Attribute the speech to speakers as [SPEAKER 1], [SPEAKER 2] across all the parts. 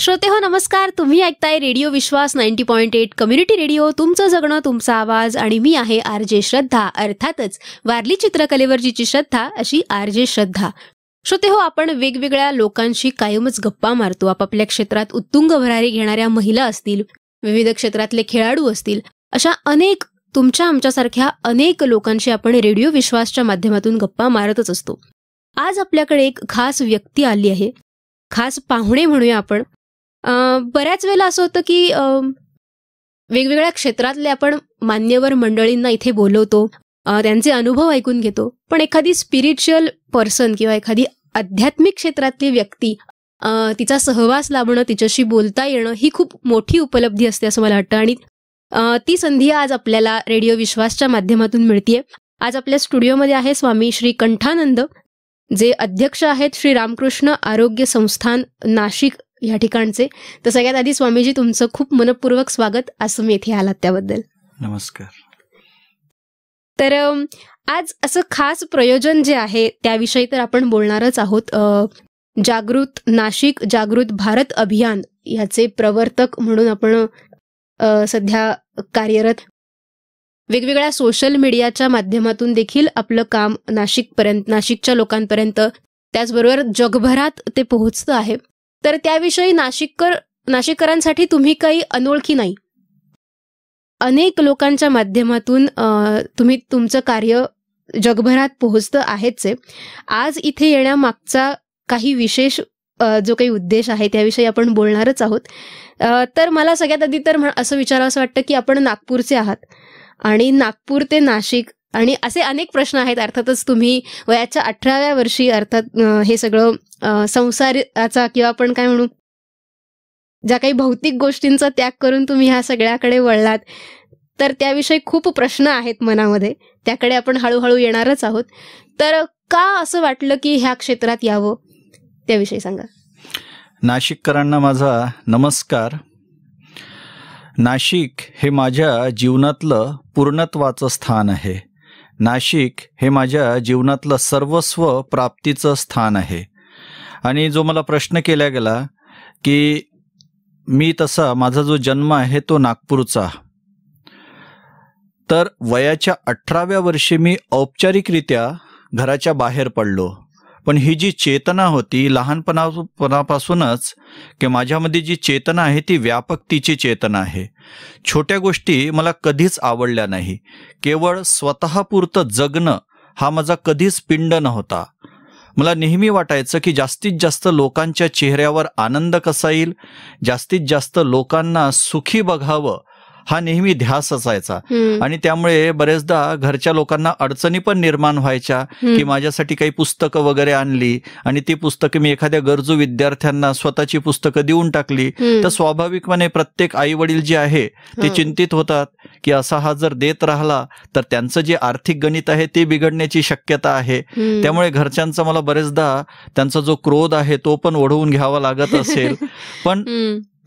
[SPEAKER 1] श्रोते हो नमस्कार. तुम्ही ऐकताय रेडिओ विश्वास 90.8 कम्युनिटी रेडिओ. तुमचं जगणं तुमचा आवाज आणि मी आहे आरजे श्रद्धा. अर्थातच वारली चित्रकलेवर जिची श्रद्धा अशी आरजे श्रद्धा. श्रोते हो, आपण वेगवेगळ्या लोकांशी कायमच गप्पा मारतो. आपापल्या क्षेत्रात उत्तुंग भरारी घेणाऱ्या महिला असतील, विविध क्षेत्रातले खेळाडू असतील, अशा अनेक तुमच्या आमच्यासारख्या अनेक लोकांशी आपण रेडिओ विश्वासच्या माध्यमातून गप्पा मारतच असतो. आज आपल्याकडे एक खास व्यक्ती आली आहे, खास पाहुणे म्हणूया आपण. बऱ्याच वेळेला असं होतं की वेगवेगळ्या क्षेत्रातले आपण मान्यवर मंडळींना इथे बोलवतो, त्यांचे अनुभव ऐकून घेतो, पण एखादी स्पिरिच्युअल पर्सन किंवा एखादी आध्यात्मिक क्षेत्रातली व्यक्ती, तिचा सहवास लाभणं, तिच्याशी बोलता येणं ही खूप मोठी उपलब्धी असते असं मला वाटतं. आणि ती संधी आज आपल्याला रेडिओ विश्वासच्या माध्यमातून मिळतीये. आज आपल्या स्टुडिओमध्ये आहे स्वामी श्री कंठानंद, जे अध्यक्ष आहेत श्री रामकृष्ण आरोग्य संस्थान नाशिक या ठिकाणचे. तर सगळ्यात आधी स्वामीजी, तुमचं खूप मनपूर्वक स्वागत. आज तुम्ही इथे आलात त्याबद्दल
[SPEAKER 2] नमस्कार.
[SPEAKER 1] तर आज असं खास प्रयोजन जे आहे त्याविषयी तर आपण बोलणारच आहोत. जागृत नाशिक जागृत भारत अभियान याचे प्रवर्तक म्हणून आपण सध्या कार्यरत. वेगवेगळ्या सोशल मीडियाच्या माध्यमातून देखील आपलं काम नाशिकच्या लोकांपर्यंत, त्याचबरोबर जगभरात ते पोहोचतं आहे. तर त्याविषयी नाशिककरांसाठी तुम्ही काही अनोळखी नाही. अनेक लोकांच्या माध्यमातून तुम्ही तुमचं कार्य जगभरात पोहोचतं आहेच आहे. आज इथे येण्यामागचा काही विशेष जो काही उद्देश आहे त्याविषयी आपण बोलणारच आहोत. तर मला सगळ्यात आधी तर असं विचारावं वाटतं की आपण नागपूरचे आहात आणि नागपूर ते नाशिक आणि असे अनेक प्रश्न आहेत. अर्थातच तुम्ही वयाच्या 18व्या वर्षी अर्थात हे सगळं संसाराचा किंवा आपण काय म्हणू, ज्या काही भौतिक गोष्टींचा त्याग करून तुम्ही ह्या सगळ्याकडे वळलात. तर त्याविषयी खूप प्रश्न आहेत मनामध्ये, त्याकडे आपण हळूहळू येणारच आहोत. तर का असं वाटलं की ह्या क्षेत्रात यावं, त्याविषयी सांगा.
[SPEAKER 2] नाशिककरांना माझा नमस्कार. नाशिक हे माझ्या जीवनातलं पूर्णत्वाचं स्थान आहे. नाशिक हे माझ्या जीवनातलं सर्वस्व प्राप्तीचं स्थान आहे. आणि जो मला प्रश्न केला गेला की मी तसा माझा जो जन्म आहे तो नागपूरचा, तर वयाच्या 18व्या वर्षी मी औपचारिकरित्या घराच्या बाहेर पडलो. पण ही जी चेतना होती लहानपणापासूनच, की माझ्यामध्ये जी चेतना आहे ती व्यापकतेची चेतना आहे. छोट्या गोष्टी मला कधीच आवडल्या नाही. केवळ स्वतःपुरतं जगणं हा माझा कधीच पिंड नव्हता. मला नेहमी वाटायचं की जास्तीत जास्त लोकांच्या चेहऱ्यावर आनंद कसा येईल, जास्तीत जास्त लोकांना सुखी बघावं हा नेहमी ध्यास असायचा. आणि त्यामुळे बरेचदा घरच्या लोकांना अडचणी पण निर्माण व्हायच्या की माझ्यासाठी काही पुस्तकं वगैरे आणली आणि ती पुस्तकं मी एखाद्या गरजू विद्यार्थ्यांना स्वतःची पुस्तकं देऊन टाकली, तर स्वाभाविकपणे प्रत्येक आई वडील जे आहे ते चिंतित होतात की असा हा जर देत राहिला तर त्यांचं जे आर्थिक गणित आहे ते बिघडण्याची शक्यता आहे. त्यामुळे घरच्यांचा मला बरेचदा त्यांचा जो क्रोध आहे तो पण ओढवून घ्यावा लागत असेल. पण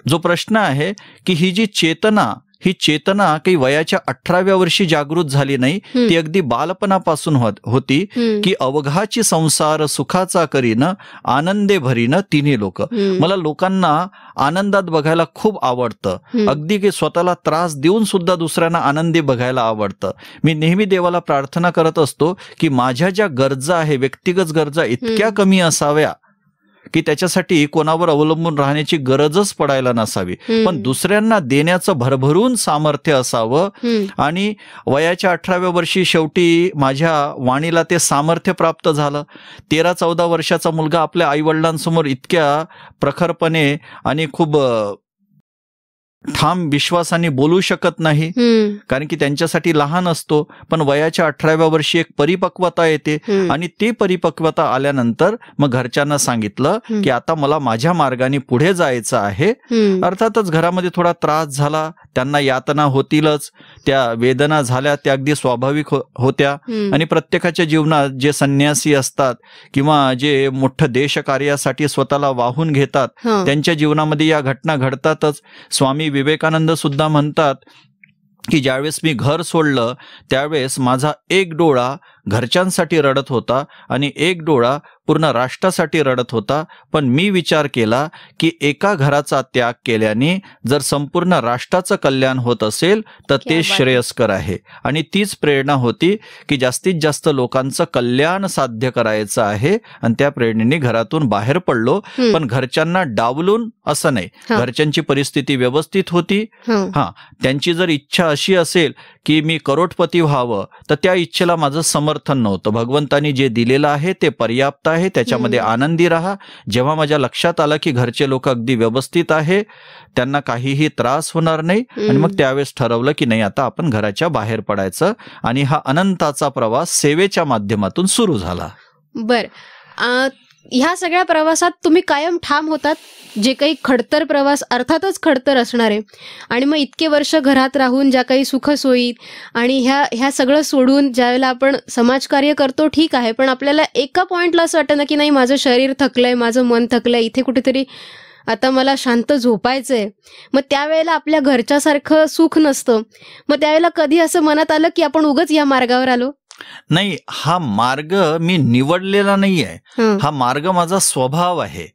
[SPEAKER 2] जो प्रश्न आहे की ही चेतना काही वयाच्या 18व्या वर्षी जागृत झाली नाही, ती अगदी बालपणापासून होती की अवघाची संसार सुखाचा करीन आनंदे भरीन तिन्ही लोक. मला लोकांना आनंदात बघायला खूप आवडतं, अगदी की स्वतःला त्रास देऊन सुद्धा दुसऱ्यांना आनंदी बघायला आवडतं. मी नेहमी देवाला प्रार्थना करत असतो की माझ्या ज्या गरजा आहे, व्यक्तिगत गरजा इतक्या कमी असाव्या की त्याच्यासाठी कोणावर अवलंबून राहण्याची गरजच पडायला नसावी, पण दुसऱ्यांना देण्याचं भरभरून सामर्थ्य असावं. आणि वयाच्या 18व्या वर्षी शेवटी माझ्या वाणीला ते सामर्थ्य प्राप्त झालं. 13-14 वर्षाचा मुलगा आपल्या आईवडिलांसमोर इतक्या प्रखरपणे आणि खूप ठाम विश्वासाने बोलू शकत नाही, कारण की त्यांच्यासाठी लहान असतो. पण वयाच्या 18व्या वर्षी एक परिपक्वता येते आणि ती परिपक्वता आल्यानंतर मग घरच्यांना सांगितलं की आता मला माझ्या मार्गाने पुढे जायचं आहे. अर्थातच घरामध्ये थोडा त्रास झाला, त्यांना यातना होतीलच, त्या वेदना झाल्या, त्या अगदी स्वाभाविक होत्या. आणि प्रत्येकाच्या जीवनात जे संन्यासी असतात किंवा जे मोठं देशकार्यासाठी स्वतःला वाहून घेतात त्यांच्या जीवनामध्ये या घटना घडतातच. स्वामी विवेकानंद सुद्धा म्हणतात की ज्यावेळेस मी घर सोडलं त्यावेळेस माझा एक डोळा घरच्यांसाठी रडत होता आणि एक डोळा पूर्ण राष्ट्रासाठी रडत होता. पण मी विचार केला की एका घराचा त्याग केल्याने जर संपूर्ण राष्ट्राचं कल्याण होत असेल तर ते श्रेयस्कर आहे. आणि तीच प्रेरणा होती की जास्तीत जास्त लोकांचं कल्याण साध्य करायचं आहे आणि त्या प्रेरणेने घरातून बाहेर पडलो. पण घरच्यांना डावलून असं नाही, घरच्यांची परिस्थिती व्यवस्थित होती. त्यांची जर इच्छा अशी असेल की मी करोडपती व्हावं तर त्या इच्छेला माझं समर्थन नव्हतं. भगवंतानी जे दिलेलं आहे ते पर्याप्त आहे, त्याच्यामध्ये आनंदी राहा. जेव्हा माझ्या लक्षात आलं की घरचे लोक अगदी व्यवस्थित आहे, त्यांना काहीही त्रास होणार नाही, आणि मग त्यावेळेस ठरवलं की नाही आता आपण घराच्या बाहेर पडायचं. आणि हा अनंताचा प्रवास सेवेच्या माध्यमातून सुरू झाला.
[SPEAKER 1] बर, ह्या सगळ्या प्रवासात तुम्ही कायम ठाम होतात? जे काही खडतर प्रवास अर्थातच खडतर असणार आहे, आणि मग इतके वर्ष घरात राहून ज्या काही सुखसोयी आणि ह्या सगळं सोडून ज्यावेळेला आपण समाजकार्य करतो ठीक आहे, पण आपल्याला एका पॉइंटला असं वाटतं ना की नाही माझं शरीर थकलंय, माझं मन थकलंय, इथे कुठेतरी आता मला शांत झोपायचंय. मग त्यावेळेला आपल्या घरच्यासारखं सुख नसतं. मग त्यावेळेला कधी असं मनात आलं की आपण उगाच या मार्गावर आलो?
[SPEAKER 2] नाही, हा मार्ग मी निवडलेला नाहीये, हा मार्ग माझा स्वभाव आहे.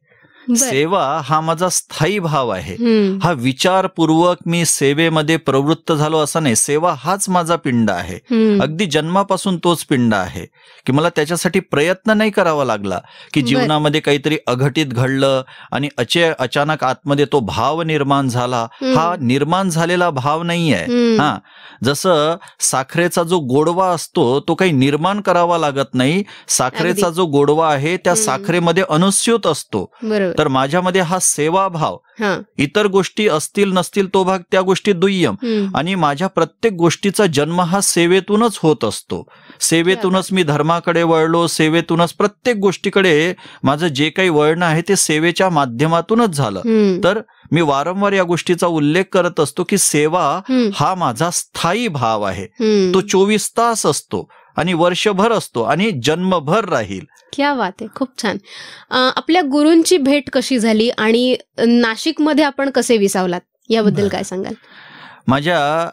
[SPEAKER 2] सेवा हा माझा स्थायी भाव आहे. हा विचारपूर्वक मी सेवेमध्ये प्रवृत्त झालो असं नाही. सेवा हाच माझा पिंड आहे, अगदी जन्मापासून तोच पिंड आहे की मला त्याच्यासाठी प्रयत्न नाही करावा लागला की जीवनामध्ये काहीतरी अघटित घडलं आणि अचानक आतमध्ये तो भाव निर्माण झाला. हा निर्माण झालेला भाव नाही आहे. जसं साखरेचा जो गोडवा असतो तो काही निर्माण करावा लागत नाही. साखरेचा जो गोडवा आहे त्या साखरेमध्ये अनुस्यूत असतो. तर माझ्यामध्ये हा सेवाभाव, इतर गोष्टी असतील नसतील तो भाग त्या गोष्टी दुय्यम, आणि माझ्या प्रत्येक गोष्टीचा जन्म हा सेवेतूनच होत असतो. सेवेतूनच मी धर्माकडे वळलो, सेवेतूनच प्रत्येक गोष्टीकडे माझं जे काही वळणं आहे ते सेवेच्या माध्यमातूनच झालं. तर मी वारंवार या गोष्टीचा उल्लेख करत असतो की सेवा हा माझा स्थायी भाव आहे. तो 24 तास असतो आणि वर्षभर असतो आणि जन्मभर राहील.
[SPEAKER 1] क्या बात आहे, खूप छान. आपल्या गुरूंची भेट कशी झाली आणि नाशिकमध्ये आपण कसे विसावलात याबद्दल काय सांगाल?
[SPEAKER 2] माझ्या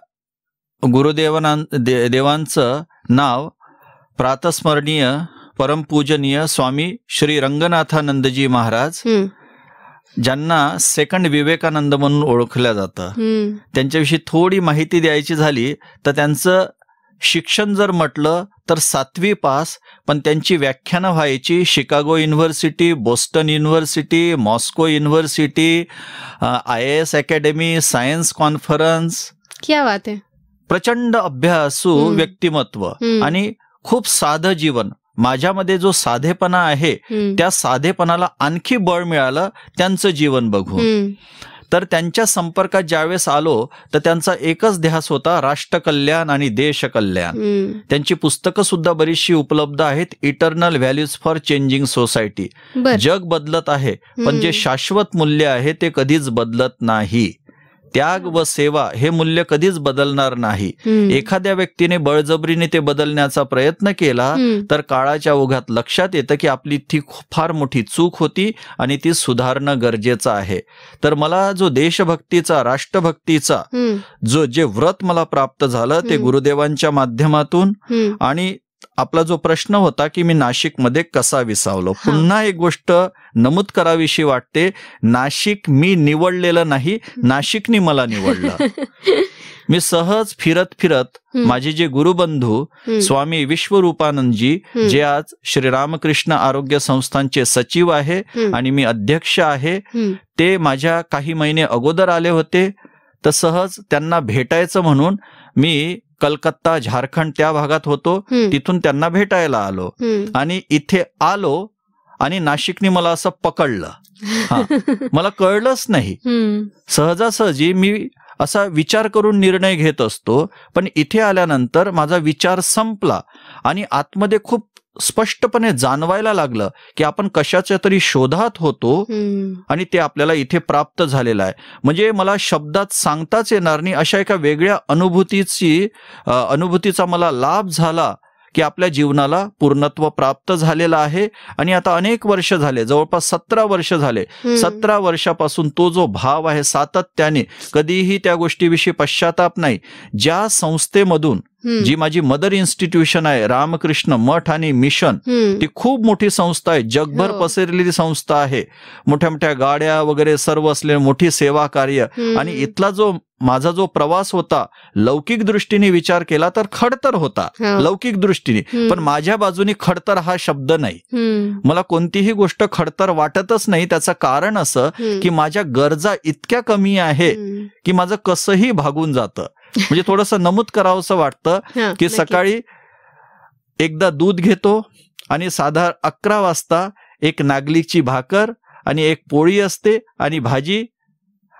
[SPEAKER 2] गुरुदेवांचं नाव प्रातस्मरणीय परमपूजनीय स्वामी श्री रंगनाथानंदजी महाराज, ज्यांना सेकंड विवेकानंद म्हणून ओळखलं जातं. त्यांच्याविषयी थोडी माहिती द्यायची झाली तर त्यांचं शिक्षण जर म्हटलं तर 7वी पास, पण त्यांची व्याख्यानं व्हायची Chicago university, Boston university, Moscow university, IAS academy, science conference.
[SPEAKER 1] क्या बात आहे.
[SPEAKER 2] प्रचंड अभ्यासू व्यक्तिमत्व आणि खूप साधं जीवन. माझ्यामध्ये जो साधेपणा आहे त्या साधेपणाला आणखी बळ मिळालं त्यांचं जीवन बघून. तर त्यांच्या संपर्कात ज्यावेळेस आलो तर त्यांचा एकच ध्यास होता राष्ट्रकल्याण आणि देशकल्याण. त्यांची पुस्तकं सुद्धा बरीचशी उपलब्ध आहेत. Eternal values for changing society. जग बदलत आहे पण जे शाश्वत मूल्य आहे ते कधीच बदलत नाही. त्याग व सेवा हे मूल्य कधीच बदलणार नाही. एखाद्या व्यक्तीने बळजबरीने ते बदलण्याचा प्रयत्न केला तर काळाच्या ओघात लक्षात येतं की आपली ती फार मोठी चूक होती आणि ती सुधारणं गरजेचं आहे. तर मला जो देशभक्तीचा, राष्ट्रभक्तीचा जे व्रत मला प्राप्त झालं ते गुरुदेवांच्या माध्यमातून. आणि आपला जो प्रश्न होता की मी नाशिकमध्ये कसा विसावलो, पुन्हा एक गोष्ट नमूद करावीशी वाटते. नाशिक मी निवडलेलं नाही, नाशिकनी मला निवडलं. मी सहज फिरत माझे जे गुरुबंधू स्वामी विश्वरूपानंदजी, जे आज श्रीरामकृष्ण आरोग्य संस्थानचे सचिव आहे आणि मी अध्यक्ष आहे, ते माझ्या काही महिने अगोदर आले होते. तर सहज त्यांना भेटायचं म्हणून मी कलकत्ता, झारखंड त्या भागात होतो, तिथून त्यांना भेटायला आलो. आणि इथे आलो आणि नाशिकने मला असं पकडलं. मला कळलंच नाही. सहजासहजी मी असा विचार करून निर्णय घेत असतो, पण इथे आल्यानंतर माझा विचार संपला आणि आतमध्ये खूप स्पष्टपणे जाणवायला लागलं की आपण कशाच्या तरी शोधात होतो आणि ते आपल्याला इथे प्राप्त झालेलं आहे. म्हणजे मला शब्दात सांगताच येणार नाही अशा एका वेगळ्या अनुभूतीचा मला लाभ झाला की आपल्या जीवनाला पूर्णत्व प्राप्त झालेलं आहे. आणि आता अनेक वर्ष झाले, जवळपास 17 वर्ष झाले. 17 वर्षापासून तो जो भाव आहे सातत्याने, कधीही त्या गोष्टीविषयी पश्चाताप नाही. ज्या संस्थेमधून जी माझी मदर इन्स्टिट्यूशन आहे, रामकृष्ण मठ आणि मिशन, ती खूप मोठी संस्था आहे, जगभर पसरलेली संस्था आहे, मोठ्या मोठ्या गाड्या वगैरे सर्व असलेली मोठी सेवा कार्य. आणि इथला माझा जो प्रवास होता, लौकिक दृष्टीने विचार केला तर खडतर होता, लौकिक दृष्टीने. पण माझ्या बाजूने खडतर हा शब्द नाही. मला कोणतीही गोष्ट खडतर वाटतच नाही. त्याचं कारण असं की माझ्या गरजा इतक्या कमी आहे की माझं कसंही भागून जातं. म्हणजे थोडंसं नमूद करावंसं वाटतं की सकाळी एकदा दूध घेतो आणि साधारण 11 वाजता एक नागलीची भाकर आणि एक पोळी असते आणि भाजी,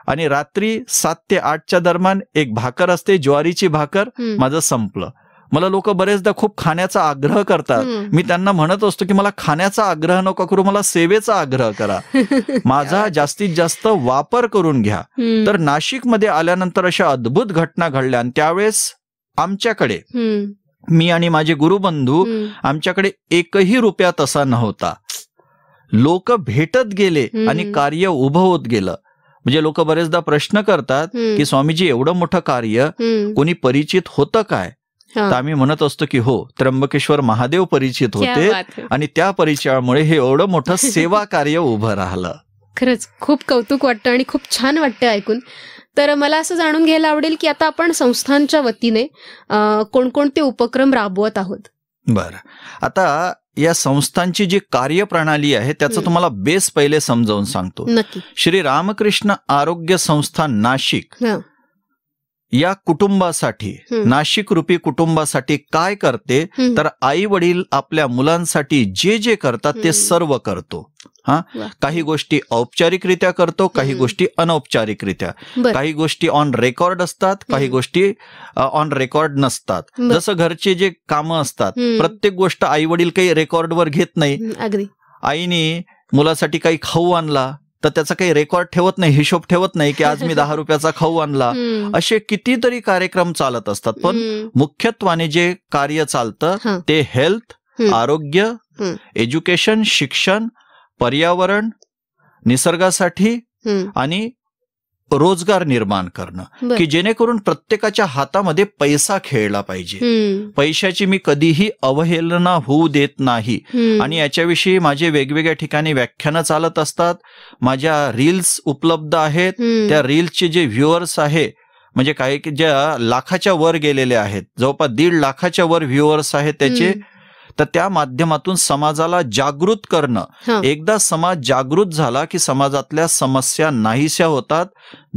[SPEAKER 2] आणि रात्री 7 ते 8च्या दरम्यान एक भाकर असते, ज्वारीची भाकर. माझं संपलं. मला लोक बरेचदा खूप खाण्याचा आग्रह करतात. मी त्यांना म्हणत असतो की मला खाण्याचा आग्रह नका करू, मला सेवेचा आग्रह करा. माझा जास्तीत जास्त वापर करून घ्या. तर नाशिकमध्ये आल्यानंतर अशा अद्भुत घटना घडल्या. आणि त्यावेळेस आमच्याकडे, मी आणि माझे गुरुबंधू, आमच्याकडे 1ही रुपया तसा नव्हता. लोक भेटत गेले आणि कार्य उभं होत गेलं. म्हणजे लोक बरेचदा प्रश्न करतात की स्वामीजी एवढं मोठं कार्य कोणी परिचित होतं काय? तर आम्ही म्हणत असतो की हो, त्र्यंबकेश्वर महादेव परिचित होते आणि त्या परिचयामुळे हे एवढं मोठं सेवा कार्य उभं राहिलं.
[SPEAKER 1] खरंच खूप कौतुक वाटतं आणि खूप छान वाटतं ऐकून. तर मला असं जाणून घ्यायला आवडेल की आता आपण संस्थांच्या वतीने कोणकोणते उपक्रम राबवत आहोत?
[SPEAKER 2] बरं, आता या संस्थांची जी कार्यप्रणाली आहे त्याचं तुम्हाला बेस पहिले समजावून सांगतो.
[SPEAKER 1] नक्की.
[SPEAKER 2] श्री रामकृष्ण आरोग्य संस्था नाशिक या कुटुंबासाठी, नाशिक रूपी कुटुंबासाठी काय करते, तर आई वडील आपल्या मुलांसाठी जे जे करतात ते सर्व करतो. काही गोष्टी औपचारिकरित्या करतो, काही गोष्टी अनौपचारिकरित्या. काही गोष्टी ऑन रेकॉर्ड असतात, काही गोष्टी ऑन रेकॉर्ड नसतात. जसं घरचे जे कामं असतात, प्रत्येक गोष्ट आई वडील काही रेकॉर्डवर घेत नाही. आईने मुलासाठी काही खाऊ आणला तर त्याचा काही रेकॉर्ड ठेवत नाही, हिशोब ठेवत नाही की आज मी 10 रुपयाचा खाऊ आणला. असे कितीतरी कार्यक्रम चालत असतात. पण मुख्यत्वाने जे कार्य चालतं ते हेल्थ, आरोग्य, एज्युकेशन, शिक्षण, पर्यावरण, निसर्गासाठी आणि रोजगार निर्माण करणं, की जेणेकरून प्रत्येकाच्या हातामध्ये पैसा खेळला पाहिजे. पैशाची मी कधीही अवहेलना होऊ देत नाही. आणि याच्याविषयी माझे वेगवेगळ्या ठिकाणी व्याख्यानं चालत असतात. माझ्या रील्स उपलब्ध आहेत. त्या रील्सचे जे व्ह्युअर्स आहे, म्हणजे काही ज्या लाखाच्या वर गेलेले आहेत, जवळपास 1.5 लाखाच्या वर व्ह्युअर्स आहेत त्याचे, तर त्या माध्यमातून समाजाला जागृत करणं. एकदा समाज जागृत झाला की समाजातल्या समस्या नाहीशा होतात.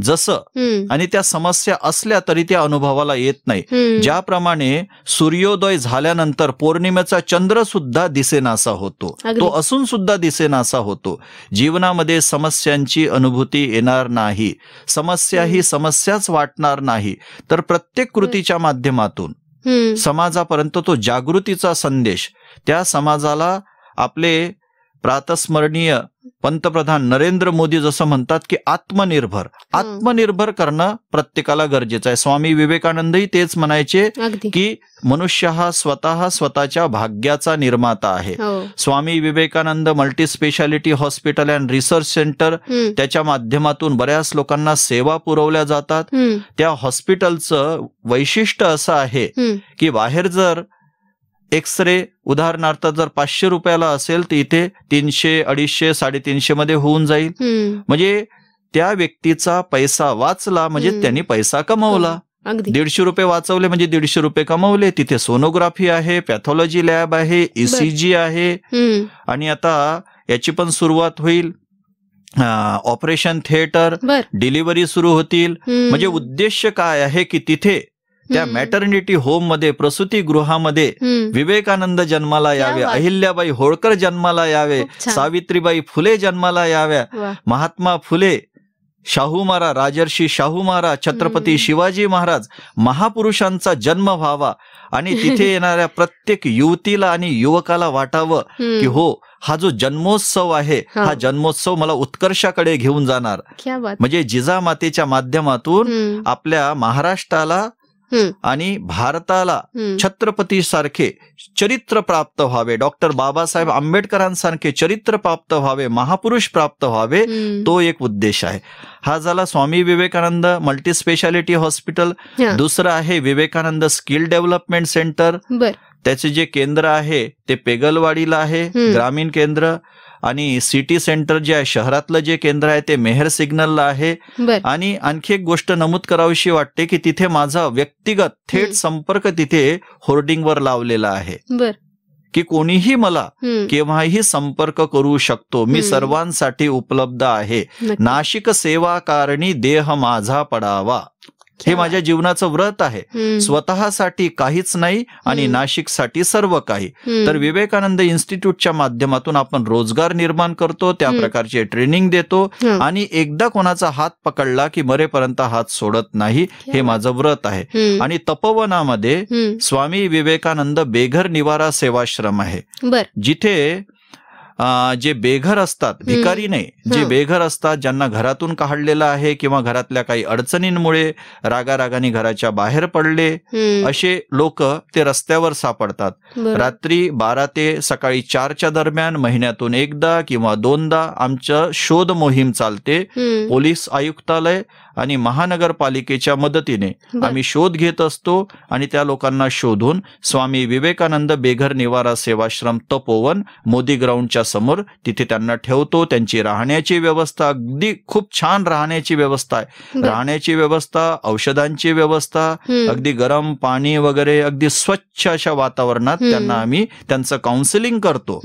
[SPEAKER 2] जसं, आणि त्या समस्या असल्या तरी त्या अनुभवाला येत नाही. ज्याप्रमाणे सूर्योदय झाल्यानंतर पौर्णिमेचा चंद्र सुद्धा दिसेनासा होतो, तो असून सुद्धा दिसेनासा होतो. जीवनामध्ये समस्यांची अनुभूती येणार नाही, समस्या ही समस्याच वाटणार नाही. तर प्रत्येक कृतीच्या माध्यमातून समाजापर्यंत तो जागृतीचा संदेश, त्या समाजाला आपले प्रातस्मरणीय पंतप्रधान नरेंद्र मोदी जसं म्हणतात की आत्मनिर्भर करणं प्रत्येकाला गरजेचं आहे. स्वामी विवेकानंदही तेच म्हणायचे की मनुष्य हा स्वतःच्या भाग्याचा निर्माता आहे. Swami Vivekananda multi speciality hospital and research centre, त्याच्या माध्यमातून बऱ्याच लोकांना सेवा पुरवल्या जातात. त्या हॉस्पिटलचं वैशिष्ट्य असं आहे की बाहेर जर एक्सरे उदाहरणार्थ जर 500 रुपयाला असेल तर इथे 300, 250, 350 मध्ये होऊन जाईल. म्हणजे त्या व्यक्तीचा पैसा वाचला म्हणजे त्यांनी पैसा कमवला. 150 रुपये वाचवले म्हणजे 150 रुपये कमवले. तिथे सोनोग्राफी आहे, पॅथॉलॉजी लॅब आहे, ECG आहे, आणि आता याची पण सुरुवात होईल. ऑपरेशन थिएटर, डिलिव्हरी सुरू होतील. म्हणजे उद्देश काय आहे की तिथे त्या मॅटर्निटी होम मध्ये, प्रसूती गृहामध्ये विवेकानंद जन्माला यावे, अहिल्याबाई होळकर जन्माला यावे, सावित्रीबाई फुले जन्माला याव्या, महात्मा फुले, शाहू महाराज, राजर्षी शाहू महाराज, छत्रपती शिवाजी महाराज, महापुरुषांचा जन्म व्हावा. आणि तिथे येणाऱ्या प्रत्येक युवतीला आणि युवकाला वाटावं की हो, हा जो जन्मोत्सव आहे, हा जन्मोत्सव मला उत्कर्षाकडे घेऊन जाणार. म्हणजे जिजामातेच्या माध्यमातून आपल्या महाराष्ट्राला आणि भारताला छत्रपती सारखे चरित्र प्राप्त व्हावे, डॉक्टर बाबासाहेब आंबेडकरांसारखे चरित्र प्राप्त व्हावे, महापुरुष प्राप्त व्हावे, तो एक उद्देश आहे. हा झाला स्वामी विवेकानंद मल्टी स्पेशालिटी हॉस्पिटल. दुसरं आहे विवेकानंद स्किल डेव्हलपमेंट सेंटर. त्याचे जे केंद्र आहे ते पेगलवाडीला आहे, ग्रामीण केंद्र. आणि सिटी सेंटर जे आहे शहरातलं जे केंद्र आहे ते मेहर सिग्नलला आहे. आणि आणखी एक गोष्ट नमूद करावीशी वाटते की तिथे माझा व्यक्तिगत थेट संपर्क तिथे होर्डिंगवर लावलेला आहे की कोणीही मला केव्हाही संपर्क करू शकतो. मी सर्वांसाठी उपलब्ध आहे. नाशिक सेवा कारणी देह माझा पडावा, हे माझ्या जीवनाचं व्रत आहे. स्वतःसाठी काहीच नाही आणि नाशिकसाठी सर्व काही. तर विवेकानंद इन्स्टिट्यूटच्या माध्यमातून आपण रोजगार निर्माण करतो, त्या प्रकारचे ट्रेनिंग देतो आणि एकदा कोणाचा हात पकडला की मरेपर्यंत हात सोडत नाही, हे माझं व्रत आहे. आणि तपोवनामध्ये स्वामी विवेकानंद बेघर निवारा सेवाश्रम आहे, जिथे जे बेघर असतात, भिकारी नाही, जे बेघर असतात, ज्यांना घरातून काढलेलं आहे किंवा घरातल्या काही अडचणींमुळे रागारागाने घराच्या बाहेर पडले, असे लोक ते रस्त्यावर सापडतात. रात्री 12 ते सकाळी 4च्या दरम्यान महिन्यातून एकदा किंवा दोनदा आमचं शोध मोहीम चालते. पोलीस आयुक्तालय आणि महानगरपालिकेच्या मदतीने आम्ही शोध घेत असतो आणि त्या लोकांना शोधून स्वामी विवेकानंद बेघर निवारा सेवाश्रम तपोवन मोदी ग्राउंडच्या समोर तिथे त्यांना ठेवतो. त्यांची राहण्याची व्यवस्था अगदी खूप छान राहण्याची व्यवस्था आहे. राहण्याची व्यवस्था, औषधांची व्यवस्था, अगदी गरम पाणी वगैरे, अगदी स्वच्छ अशा वातावरणात त्यांना आम्ही त्यांचं काउन्सिलिंग करतो.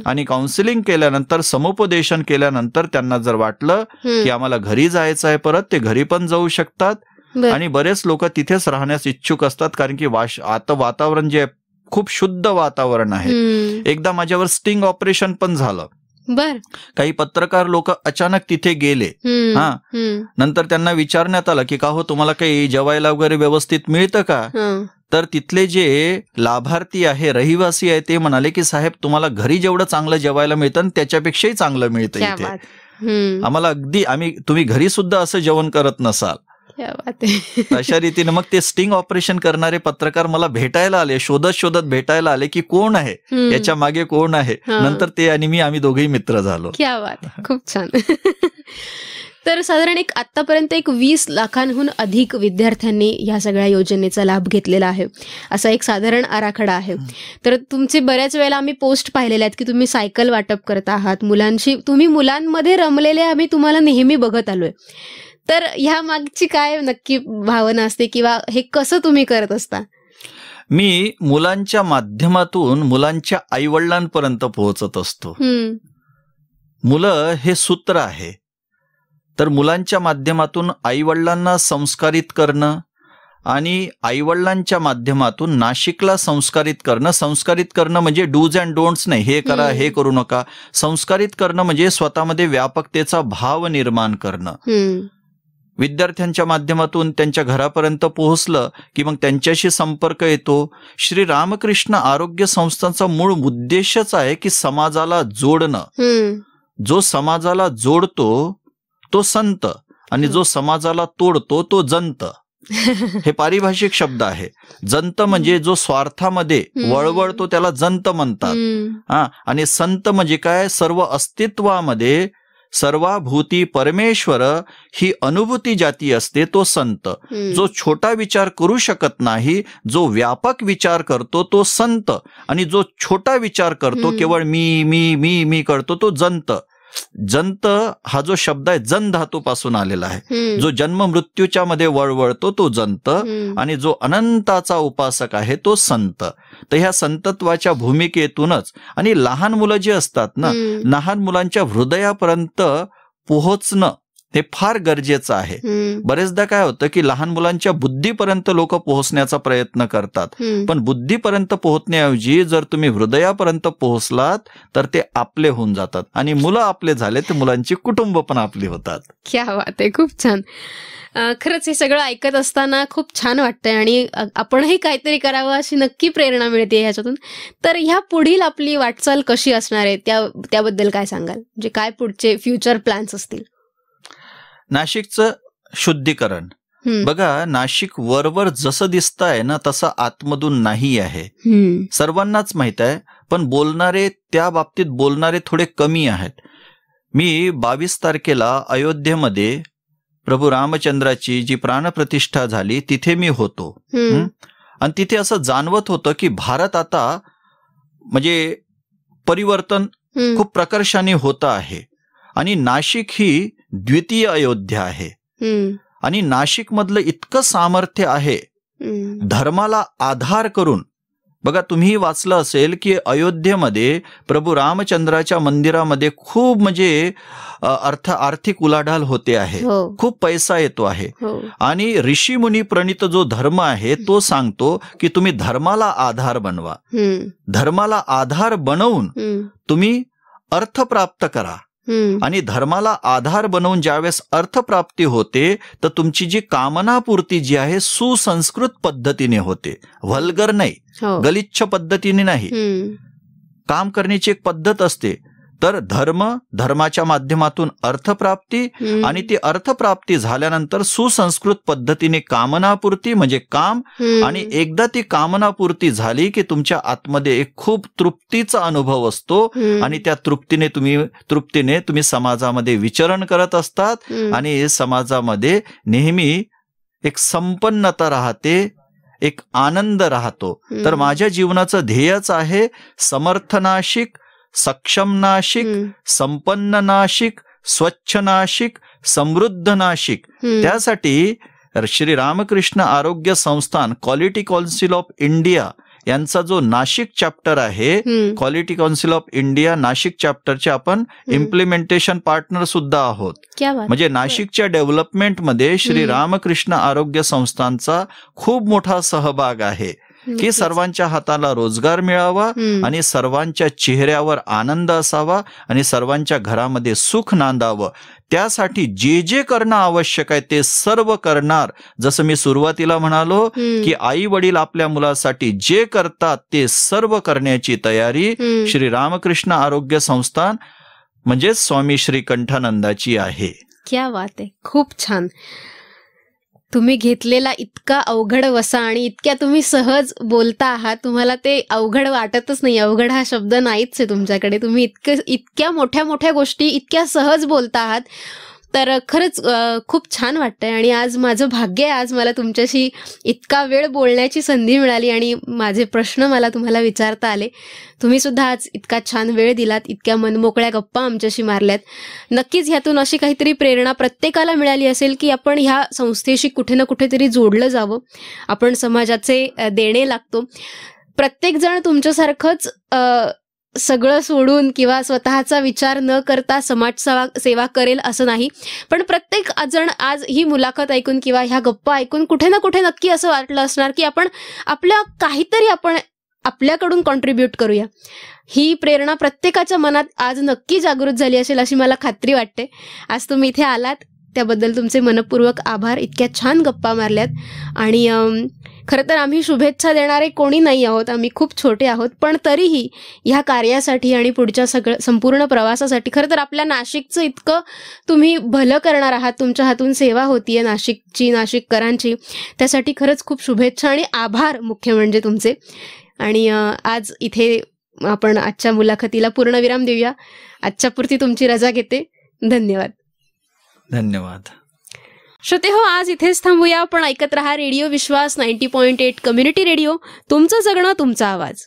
[SPEAKER 2] आणि काउन्सिलिंग केल्यानंतर, समुपदेशन केल्यानंतर त्यांना जर वाटलं की आम्हाला घरी जायचं आहे परत, ते घरी पण जाऊ शकतात. आणि बरेच लोक तिथेच राहण्यास इच्छुक असतात, कारण की आता वातावरण जे खूप शुद्ध वातावरण आहे. एकदा माझ्यावर स्टिंग ऑपरेशन पण झालं. काही पत्रकार लोक अचानक तिथे गेले. नंतर त्यांना विचारण्यात आलं की का हो, तुम्हाला काही जेवायला वगैरे व्यवस्थित मिळतं का? तर तिथले जे लाभार्थी आहे, रहिवासी आहे, ते म्हणाले की साहेब, तुम्हाला घरी जेवढं चांगलं जेवायला मिळतं त्याच्यापेक्षाही चांगलं मिळतं इथे. आम्हाला अगदी, तुम्ही घरी सुद्धा असं जेवण करत नसाल. अशा रीतीने मग ते स्टिंग ऑपरेशन करणारे पत्रकार मला भेटायला आले, शोधत भेटायला आले की कोण आहे याच्या मागे, कोण आहे. नंतर ते आणि आम्ही दोघेही मित्र झालो.
[SPEAKER 1] क्या बात, खूप छान. तर साधारण आतापर्यंत 20 लाखांहून अधिक विद्यार्थ्यांनी ह्या सगळ्या योजनेचा लाभ घेतलेला आहे, असा एक साधारण आराखडा आहे. तर तुमचे बऱ्याच वेळेला आम्ही पोस्ट पाहिलेल्या आहेत की तुम्ही सायकल वाटप करत आहात मुलांशी, तुम्ही मुलांमध्ये रमलेले आम्ही तुम्हाला नेहमी बघत आलोय. तर ह्या मागची काय नक्की भावना असते किंवा हे कसं तुम्ही करत असता?
[SPEAKER 2] मी मुलांच्या माध्यमातून मुलांच्या आईवडिलांपर्यंत पोहोचत असतो. मुलं हे सूत्र आहे. तर मुलांच्या माध्यमातून आईवडिलांना संस्कारित करणं आणि आईवडिलांच्या माध्यमातून नाशिकला संस्कारित करणं म्हणजे डूज अँड डोंट्स नाही, हे करा हे करू नका. संस्कारित करणं म्हणजे स्वतःमध्ये व्यापकतेचा भाव निर्माण करणं. विद्यार्थ्यांच्या माध्यमातून त्यांच्या घरापर्यंत पोहोचलं की मग त्यांच्याशी संपर्क येतो. श्री रामकृष्ण आरोग्य संस्थांचा मूळ उद्देशच आहे की समाजाला जोडणं. जो समाजाला जोडतो तो संत आणि जो समाजाला तोडतो तो जंत. हे पारिभाषिक शब्द आहे. जंत म्हणजे जो स्वार्थामध्ये वळवळतो त्याला जंत म्हणतात. आणि संत म्हणजे काय? सर्व अस्तित्वामध्ये सर्वाभूती परमेश्वर ही अनुभूती ज्याती असते तो संत. जो छोटा विचार करू शकत नाही, जो व्यापक विचार करतो तो संत. आणि जो छोटा विचार करतो, केवळ मी मी मी मी करतो तो जंत. जंत हा जो शब्द आहे जन धातूपासून आलेला आहे. जो जन्म मृत्यूच्या मध्ये वळवळतो तो जंत आणि जो अनंताचा उपासक आहे तो संत. तर ह्या संतत्वाच्या भूमिकेतूनच आणि लहान मुलं जे असतात ना, लहान मुलांच्या हृदयापर्यंत पोहोचणं हे फार गरजेचं आहे. बरेचदा काय होतं की लहान मुलांच्या बुद्धीपर्यंत लोक पोहोचण्याचा प्रयत्न करतात, पण बुद्धीपर्यंत पोहोचण्याऐवजी जर तुम्ही हृदयापर्यंत पोहोचलात तर ते आपले होऊन जातात. आणि मुलं आपले झाले तर मुलांची कुटुंब पण आपली होतात.
[SPEAKER 1] क्या बात आहे, खूप छान. खरंच हे सगळं ऐकत असताना खूप छान वाटतंय आणि आपणही काहीतरी करावं अशी नक्की प्रेरणा मिळते ह्याच्यातून. तर ह्या पुढील आपली वाटचाल कशी असणार आहे त्याबद्दल काय सांगाल? म्हणजे काय पुढचे फ्युचर प्लॅन्स असतील?
[SPEAKER 2] नाशिकचं शुद्धीकरण बघा, नाशिक वरवर जसं दिसतंय ना तसं आतमधून नाही आहे, सर्वांनाच माहित आहे. पण बोलणारे, त्या बाबतीत बोलणारे थोडे कमी आहेत. मी 22 तारखेला अयोध्येमध्ये प्रभू रामचंद्राची जी प्राणप्रतिष्ठा झाली तिथे मी होतो. आणि तिथे असं जाणवत होतं की भारत आता म्हणजे परिवर्तन खूप प्रकर्षाने होतं आहे. आणि नाशिक ही द्वितीय अयोध्या आहे. आणि नाशिक मधलं इतकं सामर्थ्य आहे धर्माला आधार करून. बघा, तुम्ही वाचलं असेल की अयोध्येमध्ये प्रभू रामचंद्राच्या मंदिरामध्ये खूप म्हणजे आर्थिक उलाढाल होते आहे, खूप पैसा येतो आहे. आणि ऋषी मुनी प्रणित जो धर्म आहे तो सांगतो की तुम्ही धर्माला आधार बनवा. धर्माला आधार बनवून तुम्ही अर्थ प्राप्त करा. आणि धर्माला आधार बनवून ज्यावेळेस अर्थप्राप्ती होते तर तुमची जी कामनापूर्ती जी आहे सुसंस्कृत पद्धतीने होते, व्हल्गर नाही, गलिच्छ पद्धतीने नाही. काम करण्याची एक पद्धत असते. तर धर्माच्या माध्यमातून अर्थप्राप्ती, आणि ती अर्थप्राप्ती झाल्यानंतर सुसंस्कृत पद्धतीने कामनापूर्ती म्हणजे काम. आणि एकदा ती कामनापूर्ती झाली की तुमच्या आतमध्ये एक खूप तृप्तीचा अनुभव असतो. आणि त्या तृप्तीने तुम्ही समाजामध्ये विचरण करत असतात. आणि समाजामध्ये नेहमी एक संपन्नता राहते, एक आनंद राहतो. तर माझ्या जीवनाचं ध्येयच आहे समर्थ नाशिक, सक्षम नाशिक, संपन्न नाशिक, स्वच्छ नाशिक, समृद्ध नाशिक. त्यासाठी श्री रामकृष्ण आरोग्य संस्थान, क्वालिटी काउन्सिल ऑफ इंडिया यांचा जो नाशिक चॅप्टर आहे, quality council of India Nashik चॅप्टरचे आपण इम्प्लिमेंटेशन पार्टनर सुद्धा आहोत. म्हणजे नाशिकच्या डेव्हलपमेंटमध्ये श्री रामकृष्ण आरोग्य संस्थांचा खूप मोठा सहभाग आहे की सर्वांच्या हाताला रोजगार मिळावा आणि सर्वांच्या चेहऱ्यावर आनंद असावा आणि सर्वांच्या घरामध्ये सुख नांदावं. त्यासाठी जे जे करणं आवश्यक आहे ते सर्व करणार. जसं मी सुरुवातीला म्हणालो की आई वडील आपल्या मुलासाठी जे करतात ते सर्व करण्याची तयारी श्री रामकृष्ण आरोग्य संस्थान म्हणजेच स्वामी श्री कंठानंदाची आहे.
[SPEAKER 1] क्या बात आहे, खूप छान. तुम्ही घेतलेला इतका अवघड वसा आणि इतक्या तुम्ही सहज बोलता आहात, तुम्हाला ते अवघड वाटतच नाही. अवघड हा शब्द नाहीच आहे तुमच्याकडे. तुम्ही इतक्या मोठ्या मोठ्या गोष्टी इतक्या सहज बोलता आहात. तर खरंच खूप छान वाटतंय. आणि आज माझं भाग्य आहे, आज मला तुमच्याशी इतका वेळ बोलण्याची संधी मिळाली आणि माझे प्रश्न मला तुम्हाला विचारता आले. तुम्ही सुद्धा आज इतका छान वेळ दिलात, इतक्या मनमोकळ्या गप्पा आमच्याशी मारल्यात. नक्कीच ह्यातून अशी काहीतरी प्रेरणा प्रत्येकाला मिळाली असेल की आपण ह्या संस्थेशी कुठे ना कुठेतरी जोडलं जावं. आपण समाजाचे देणे लागतो. प्रत्येकजण तुमच्यासारखंच सगळं सोडून किंवा स्वतःचा विचार न करता समाज सेवा करेल असं नाही. पण प्रत्येक जण आज ही मुलाखत ऐकून किंवा ह्या गप्पा ऐकून कुठे ना कुठे नक्की असं वाटलं असणार की आपण काहीतरी आपण आपल्याकडून कॉन्ट्रीब्यूट करूया. ही प्रेरणा प्रत्येकाच्या मनात आज नक्की जागृत झाली असेल अशी मला खात्री वाटते. आज तुम्ही इथे आलात त्याबद्दल तुमचे मनपूर्वक आभार. इतक्या छान गप्पा मारल्यात. आणि खरं तर आम्ही शुभेच्छा देणारे कोणी नाही आहोत, आम्ही खूप छोटे आहोत. पण तरीही ह्या कार्यासाठी आणि पुढच्या संपूर्ण प्रवासासाठी खरं तर आपल्या नाशिकचं इतकं तुम्ही भलं करणार आहात, तुमच्या हातून सेवा होतीये नाशिकची, नाशिककरांची. त्यासाठी खरंच खूप शुभेच्छा आणि आभार मुख्य म्हणजे तुमचे. आणि आज इथे आपण आजच्या मुलाखतीला पूर्णविराम देऊया. आजच्या पुरती तुमची रजा घेते. धन्यवाद.
[SPEAKER 2] धन्यवाद.
[SPEAKER 1] श्रोते हो, आज इथेच थांबूया. पण ऐकत रहा रेडिओ विश्वास 90.8 कम्युनिटी रेडिओ. तुमचं जगणं, तुमचा आवाज.